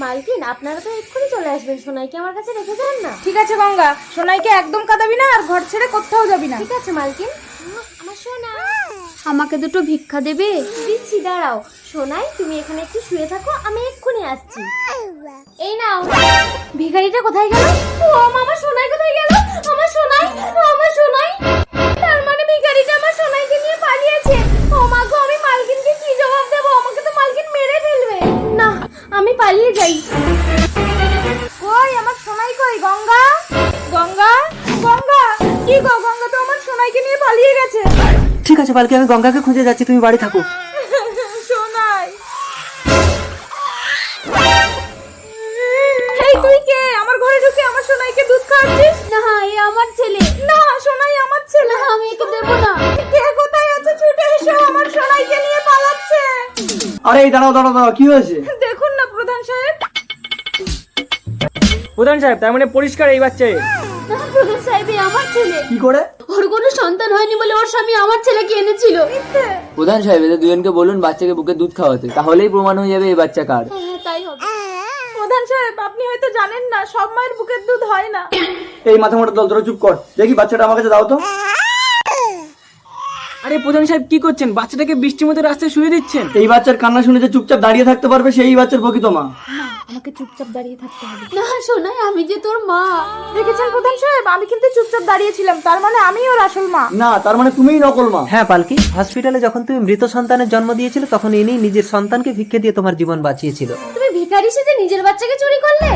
মালকিন, আপনারা তো এক্ষুনি চলে আসবেন, সোনাইকে আমার কাছে রেখে যান না। ঠিক আছে গঙ্গা, সোনাইকে একদম কাঁদাবি না আর ঘর ছেড়ে কোথাও যাবি না। ঠিক আছে মালকিন। আমার সোনা, আমাকে দুটো ভিক্ষা দেবে? দিচ্ছি, দাঁড়াও। সোনাই, তুমি এখানে একটু শুয়ে থাকো, আমি এক্ষুনি আসছি। এই নাও। ভিখারিটা কোথায় গেল? ও আমার সোনাই কোথায় গেল? আমার সোনাই, আমার সোনাই। তার মানে ভিখারিটা আমার সোনাইকে নিয়ে পালিয়েছে। ও মা গো, আমি মালকিনকে কি জবাব দেবো? আমাকে তো মালকিন মেরে ফেলবে। না, আমি পালিয়ে যাই। কই আমার সোনাই কই? গঙ্গা, গঙ্গা, গঙ্গা, কি গো? গঙ্গা তো আমার সোনাইকে নিয়ে পালিয়ে গেছে। ঠিক আছে পালকি, আমি গঙ্গাকে খুঁজে যাচ্ছি, তুমি বাড়ি থাকো। সোনাই, এই তুই কে? আমার ঘরে ঢুকে আমার সোনাইকে দুধ খাওয়াচ্ছিস? না, এ আমার ছেলে। না, সোনাই আমার ছেলে। না, আমি একে দেবো না। কে কোথায় আছে? ছুটে এসো, আমার সোনাইকে নিয়ে পালাচ্ছে। আরে এই দাঁড়াও দাঁড়াও দাঁড়াও, কি হয়েছে? দেখুন না প্রধান সাহেব। প্রধান সাহেব, তার মানে পরিষ্কার এই বাচ্চা। না প্রধান সাহেব, এ আমার ছেলে। কি করে? ওর কোনো সন্তান হয়নি বলে ওর স্বামী আমার ছেলেকে এনেছিল। প্রধান সাহেব, এদের দুজনকে বলুন বাচ্চাকে বুকে দুধ খাওয়াতে, তাহলেই প্রমাণ হয়ে যাবে এই বাচ্চা কার। হ্যাঁ, তাই হবে। প্রধান সাহেব, আপনি হয়তো জানেন না, সব মায়ের বুকের দুধ হয় না। এই মাথা মোটা দল, তোরা চুপ কর। দেখি বাচ্চাটা আমার কাছে দাও তো। আরে প্রধান সাহেব, কি করছেন? বাচ্চাটাকে বৃষ্টির মধ্যে রাস্তায় শুয়ে দিচ্ছেন। এই বাচ্চার কান্না শুনে যে চুপচাপ দাঁড়িয়ে থাকতে পারবে সেই বাচ্চার প্রকৃত মা। আমাকে চুপচাপ দাঁড়িয়ে থাকতে হবে। না সোনাই, আমি যে তোর মা। দেখেছেন প্রধান সাহেব, আমি কিন্তু চুপচাপ দাঁড়িয়েছিলাম, তার মানে আমি ওর আসল মা। না, তার মানে তুমিই নকল মা। হ্যাঁ পালকি, হসপিটালে যখন তুমি মৃত সন্তানের জন্ম দিয়েছিলে তখন ইনি নিজের সন্তানকে ভিক্ষে দিয়ে তোমার জীবন বাঁচিয়েছিল। তুমি ভিখারি সেজে নিজের বাচ্চাকে চুরি করলে?